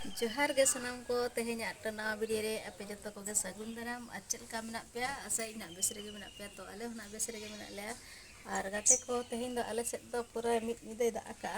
जोहार गे सनाम को तेहेᱧᱟᱜ टना वीडियो रे आपे जतो को गे सगुन दाराम अचल का मेना पेया आशा इना बेस रेगे मेना पेया तो आले होना बेस रेगे मेना लेया आर गाते को तेहेñ दो आले सेट दो पूरा मिद निदे दा आका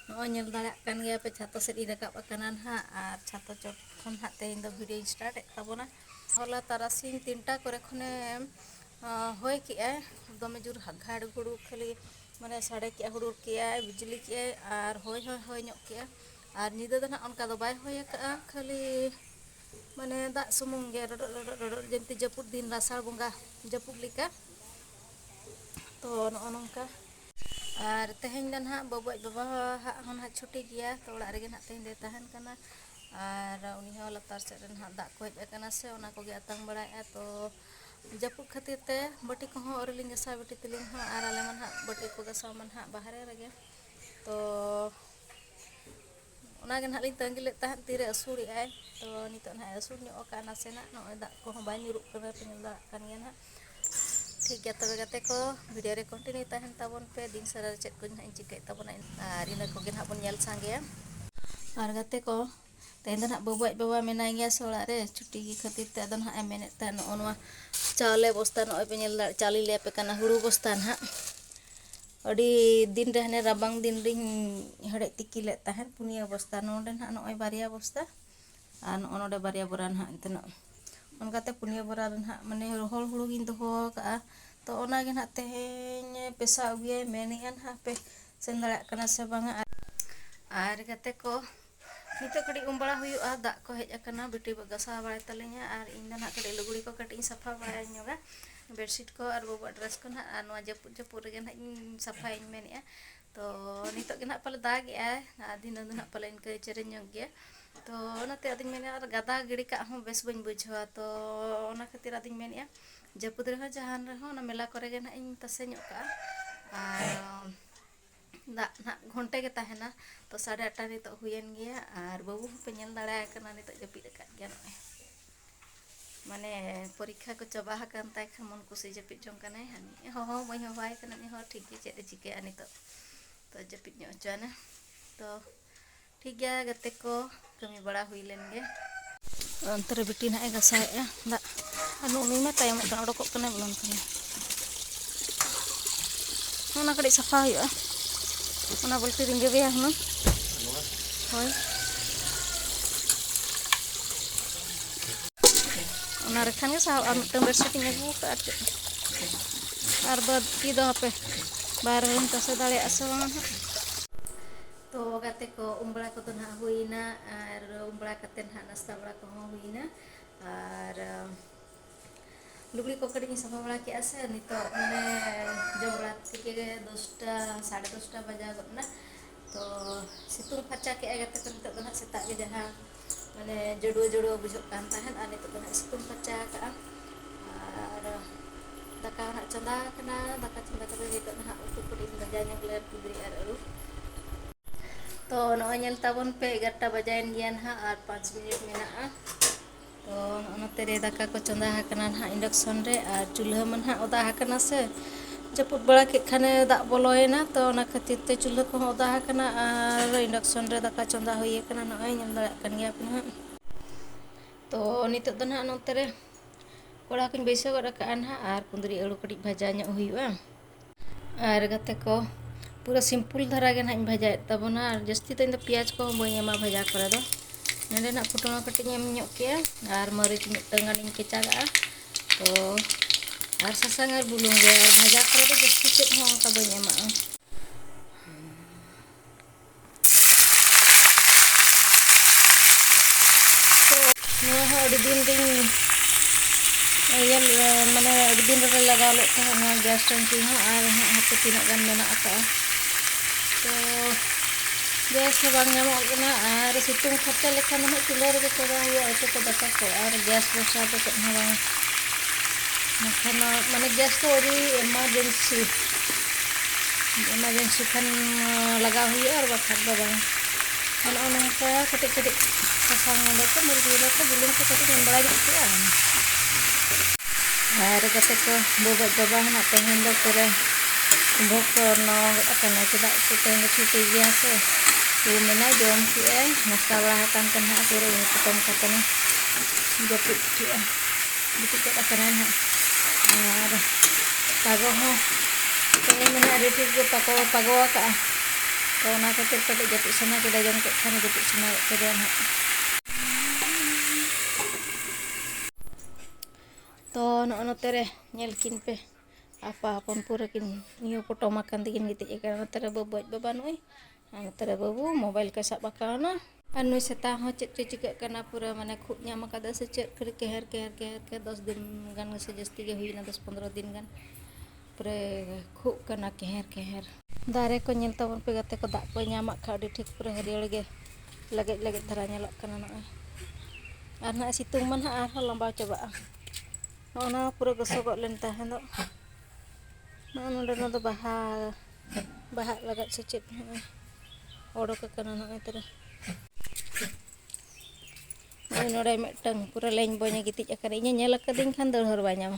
नो ñel दाड़ा kan गे पे छातो सेट इ रकाब अकाना हा आर छातो चोट खन हा तेहेñ दो वीडियो स्टार्ट ए ताबोना होला तारासिन 3टा करे खने होय कि आय दमे जुर घाड़ गुड़ू खाली माने साड़े के हुडुर के आय बिजली के आर होय ᱧᱚᱜ के आर निदा दो ना उनका दो बाय होय का खाली माने दा सुमुंग गे रड जेंति जपुर दिन रासाळ बंगा जपुर लिका तो नो नंका आर तेहेñ दन हा बबुज बाबा हा हन हा छुट्टी गया तो ओड़ा रेगे ना तेहेñ दे तहन कना आर उनी हो लतार से रन हा दा को हेज अकना से ओना को गे अतंग बड़ाय तो जपुर खातिर ते बटी को हो औरलिंग गसा बटी तिलिंग हा आर आले मन हा बटी को गसा मन हा बाहरे रगे तो ओना गे ना लिंग तंगिले तहन तीरे असुड़ी आय तो नितो ना असुड़ ᱧᱚᱜ का नासेना नो दा को हो बाय निरुक कना पेन दा कान गे ना ठीक गया तबे गाते को वीडियो रे कंटिन्यू तहन ताबोन पे दिन सारा चेक को ना चिके ताबोना आर इना को गे ना बोन नेल सांगे आर गाते को तेहेñ दो ना बबुज बाबा मेनाय गया से ओड़ा रे छुट्टी गी खातिर ते दो ना मेने ता नो नवा चावले बस्ता नो पे नेल दा चाली ले पे कना हुड़ू बस्ता ना अड़ी दिन रे हने राबांग दिन रिंग हड़े तिकिले तहन पुनिया बस्ता नोंडे ना नोय बारिया बस्ता आर नोडे बारिया बोरा ना इतना उनकाते पुनिया बोरा ना माने रोहल हुड़ू गिन दोहो का तो ओना गे ना तेहेñ पेसा उगे मेनियन हा पे सेन दाड़ा कना से बांगा आर गाते को नितो कड़ी उम्बड़ा हुयुआ दा को हेज अकना बेटी गसा बाय तलेኛ आर इन ना कड़ी लुगड़ी को कटी सफा बाय ñoga बेडशीट को और बबुआ ड्रेस को ना नवा जपुर गे ना सफाई मेनिया तो नितो गे ना पले दाग ए आय दिन दिन ना पले इनके चेरे ñog गया तो ओनाते आदिन मेने आर गादा गिड़ी का हो बेस बन बुझवा तो ओना खातिर आदिन मेनिया जपुर रे हो जहान रे हो ना मेला करे गे ना इन तसे ñog का आर दा ना घंटे के तहना तो 8:30 नितो हुयन गया आर बाबू पे नेल दाड़ा कना नितो जपिद का गया माने परीक्षा को चबा हकन ताय खन मन कुसी जपिद जों कना हनी हो मई हो बाय कना हो ठीक गे चेद चिके नितो तो जपिद ño चाना तो ठीक गया गते को कमी बड़ा हुई लेन गे अंतरे बिटी ना गसाए दा अनु मी मा तायम उडको कना बोलन कना ओना कड़ी सफा हुआ ओना बोलते रिंगे बे हन होय ओना रखान गे सा और मिटन बेडशीट अगू का आर बाद की दो पे बाहर हम तसे दाड़े आसे बांगा तो गाते को उम्बड़ा को तो ना हुईना आर उम्बड़ा कते ना नाश्ता बड़ा को हुईना आर लुगड़ी को कड़ी सफा बड़ा के आसे नितो माने जबड़ा के 10टा 10:30 बजा गना तो सितुंग फरचा के गाते को नितो ना सेता के जहां माने जड़ो बुझो कान तहन आ नितो ना सितुंग फरचा का आर दाका ना चंदा कना दाका चंदा करे नितो ना उतु कड़ी बजा ñogले कुदरी आर अरु तो नो ñel ताबन पे 11टा बजायन गया ना आर 5 मिनट मेना तो ओनते रे दाका को चंदा हकना ना इंडक्शन रे आर चूल्हा मन हा ओदा हकना से जपुद बड़ा के खाने दा बोलोयना तो ओना खातिर ते चूल्हा को ओदा हकना आर इंडक्शन रे दाका चंदा होय कना नो ñel दाड़ा कन गया पे तो नितो दो ना नोते रे कोड़ा को बैसे गड का ना आर कुंदरी अड़ू कड़ी भाजा ño हुयुआ आर गाते को पूरा सिंपल धरा गे ना भाजा तबना जस्ती तो इन प्याज को बई एमा भाजा करे दो नेडे ना फुटना कटी एम ño के आर मरीच मिटंगान इन केचागा तो आर ससांग आर बुलुंग गे आर भाजा करे दो जस्ती चेत हो का बई एमा तो नवा हो अड़ी दिन दिन ये माने अड़ी दिन रे लगा ले था गैस टंकी हो आर हाथे तीना गान मेना आता तो गैस बांग ñamokna आर सितुंग खर्चा लेखान ना चूल्हा रे चढ़ा हुआ ऐसे को दाका को आर गैस बसा तो चेत हो बांग मखना माने गैस तो अड़ी इमरजेंसी खान लगा हुआ और बाखा दो बांग और ओनका कटे कटे ससांग मोडे को मुरगुरा को बुलुंग को कटे बड़ा दिखया आर गाते को बबुज बाबा ना तेहेñ दो करे भोक नो अकना चदा को तेहेñ छुट्टी गया से Lumena jom kia masalah akan kena pura ini potong katanya jepit kia jepit kat kanan ha ada pago ho kaya mana ada tiga pago ka kalau nak ketik pada jepit sana kita jom kat sana jepit sana kalian ha to no tere nyelkin pe apa pun pura kin niyo potong makan tikin gitu ya karena tere buat beban oi tere babu mobile ka sak bakana anu seta ho cek cek kana pura mane खूब nyama kada se cek keher ke 10 दिन gan se jasti ge huina 10-15 दिन gan pure खूब kana keher dare ko nyel tabon pe gate ko dak ko nyama ka di ठीक pure hariol ge lage dhara nyalak kana na arna situng man ha ar lamba coba no pura gosogok len tahan do no do bahal bahak lagat secet odok ke kana na tere nodai metang pura lain bonya gitik akan inya nyala kading kan dor banyak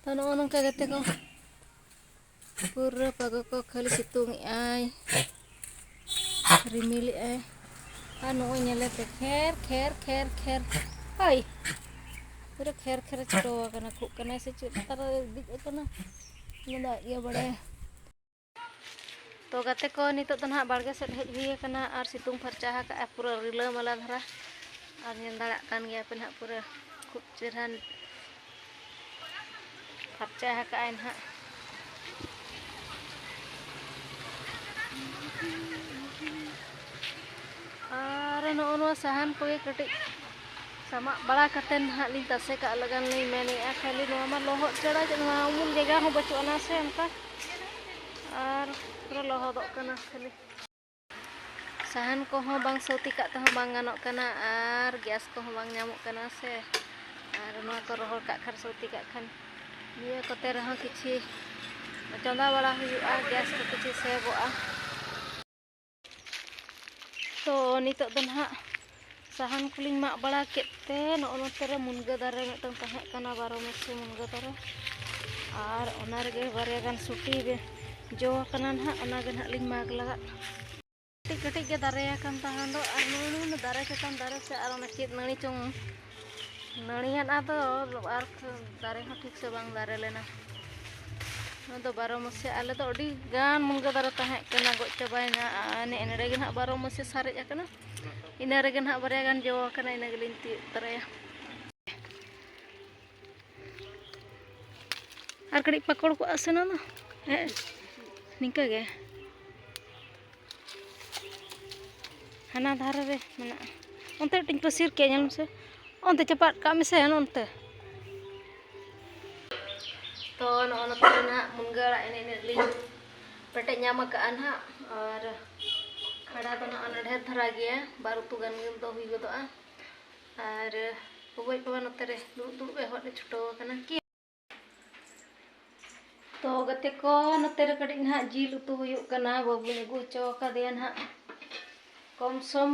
tano nang kagate ko pura pago ko kali situng ai rimili ai anu nyala te kher hai pura kher chito kana ku kana se tar dik kana nda iya bade तो गते को नितो तो ना बाड़गे से hedge हुई kana और सितुंग फरचा का पूरा रिला मला धरा और नेल दाड़ा कान गया पे ना पूरा खूब चेहरान फरचा का आइन हा और नो साहन को कटी sama bala katen ha lin tase ka lagan lay meni a khali no ma loho chara jana umul jega ho bachu ana se anta ar pura loho dok kana khali sahan ko ho bang sauti ka ta ho bang ganok kana ar gas ko ho bang nyamuk kana se ar no ko rohol ka khar sauti ka khan niya ko te raha kichi chonda bala huyu a gas ko kichi se bo a to nitok dan ha sahan kuling mak bala kete no tere munga dare metang tahe kana baro mese munga dare ar onar ge bare gan suti be jo kana ha ona ge ling mak laga tik ge dare kan tahan do ar no dare ketan dare se ar ona chit nani chung nanian ado ar dare ha ठीक से bang dare lena no do baro mese ale do odi gan munga dare tahe kana go chabaina ane ene ge ha baro mese sare akana ina regen hak baregan jawa kana ina gelinti teraya ar kadi pakol ko asena no ningka ge hana dhara re mana onte ting pasir ke nyam se onte cepat kami se onte to no terna munggara ini ling pete nyama ka anha ar खड़ा तो ना ढेर धरा गया बार उतु गान तो हुई गदो और बबई बाबा नतरे दुड़ हट छुटो कना की तो गते को नतरे कड़ी ना जिल उतु हुई कना बाबू ने गुचो का दिया ना कम सम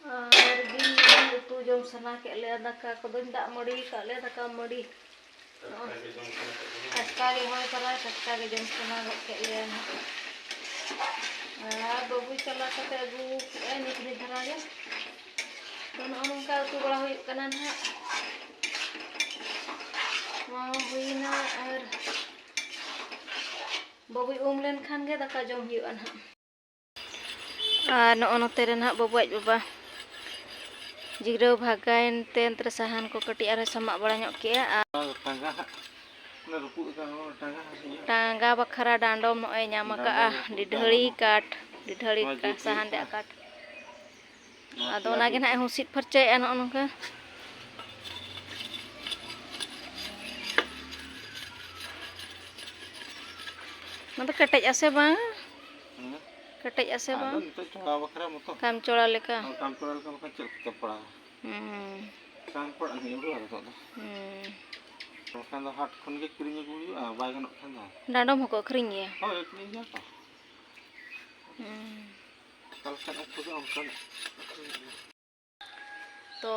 और जिल उतु जम सना के ले दाका को दिन दा मड़ी का ले दाका मड़ी टटका के होय करा टटका के जम सना के ले ना बाबू चला कते अगू निकली धरा गया तो नौका उतु बड़ा हुई कना ना हुई ना और बाबू उम लेन खान गे दाका जम हुई ना नो नोते रे ना बाबू आज बाबा जिग्रो भागाइन तेंत्र साहान को कटी आरे समा बड़ा ᱧᱚᱜ केया टांगा बखरा डांडोम नोय ᱧᱟᱢ का डिढड़ी काट डिढड़ी का साहान दे काट आदो नागे ना हुसित फरचे न नोंका मतलब कटेज आसे बांग कटेज आसे बांग काम चोड़ा लेका बका चल कपड़ा काम पड़ा नहीं हो तो kan do hat khon ge kiring gu yu bai gan kan do dandom ko kring ya oh kring ya to kal kan aku do kan तो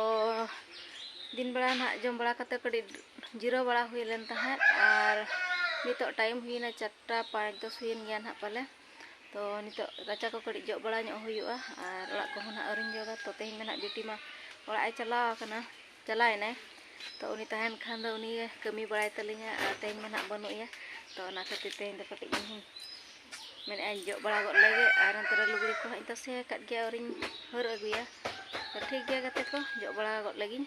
दिन बड़ा ना जम बड़ा कते कड़ी जीरो बड़ा हुई लेन तहा और नितो टाइम हुई ना 4:05 हुई गया ना पाले तो तो नितोग राचा को कड़ी जग बड़ा ᱧᱚᱜ ᱦᱩᱭᱩᱜᱼᱟ ᱟᱨ ᱚᱲᱟᱜ ᱠᱚᱦᱚᱸ ᱱᱟᱜ ᱟᱹᱣᱨᱤᱧ ᱡᱚᱜᱟ ᱛᱚ ᱛᱮᱦᱮᱧ ᱢᱟ ᱱᱟᱜ ᱵᱤᱴᱤ ᱢᱟ ᱚᱲᱟᱜ ᱮ ᱪᱟᱞᱟᱣᱮᱱᱟᱭ ᱛᱚ ᱩᱱᱤ ᱛᱟᱦᱮᱱ ᱠᱷᱟᱱ ᱫᱚ ᱩᱱᱤ ᱠᱟᱹᱢᱤ ᱵᱟᱲᱟᱭ ᱛᱟᱹᱞᱤᱧᱟ ᱟᱨ ᱛᱮᱦᱮᱧ ᱢᱟ ᱱᱟᱜ ᱵᱟᱹᱱᱩᱜᱼᱮᱭᱟ ᱛᱚ ᱚᱱᱟ ᱠᱷᱟᱹᱛᱤᱨ ᱛᱮᱦᱮᱧ ᱫᱚ ᱠᱟᱹᱴᱤᱡ ᱤᱧ ᱢᱮᱱᱮᱫᱼᱟ ᱡᱚᱜ ᱵᱟᱲᱟ ᱜᱚᱫ ᱞᱮᱜᱮ ᱟᱨ ᱱᱚᱛᱮ ᱨᱮ ᱞᱩᱜᱽᱲᱤ ᱠᱚ ᱦᱟᱸᱜ ᱤᱧ ᱛᱟᱥᱮ ᱟᱠᱟᱫ ᱜᱮᱭᱟ ᱟᱹᱣᱨᱤᱧ ᱦᱟᱹᱨ ᱟᱹᱜᱩᱭᱟ ᱛᱚ ᱴᱷᱤᱠ ᱜᱮᱭᱟ ᱜᱟᱛᱮ ᱠᱚ ᱡᱚᱜ ᱵᱟᱲᱟ ᱜᱚᱫ ᱞᱮᱜᱤᱧ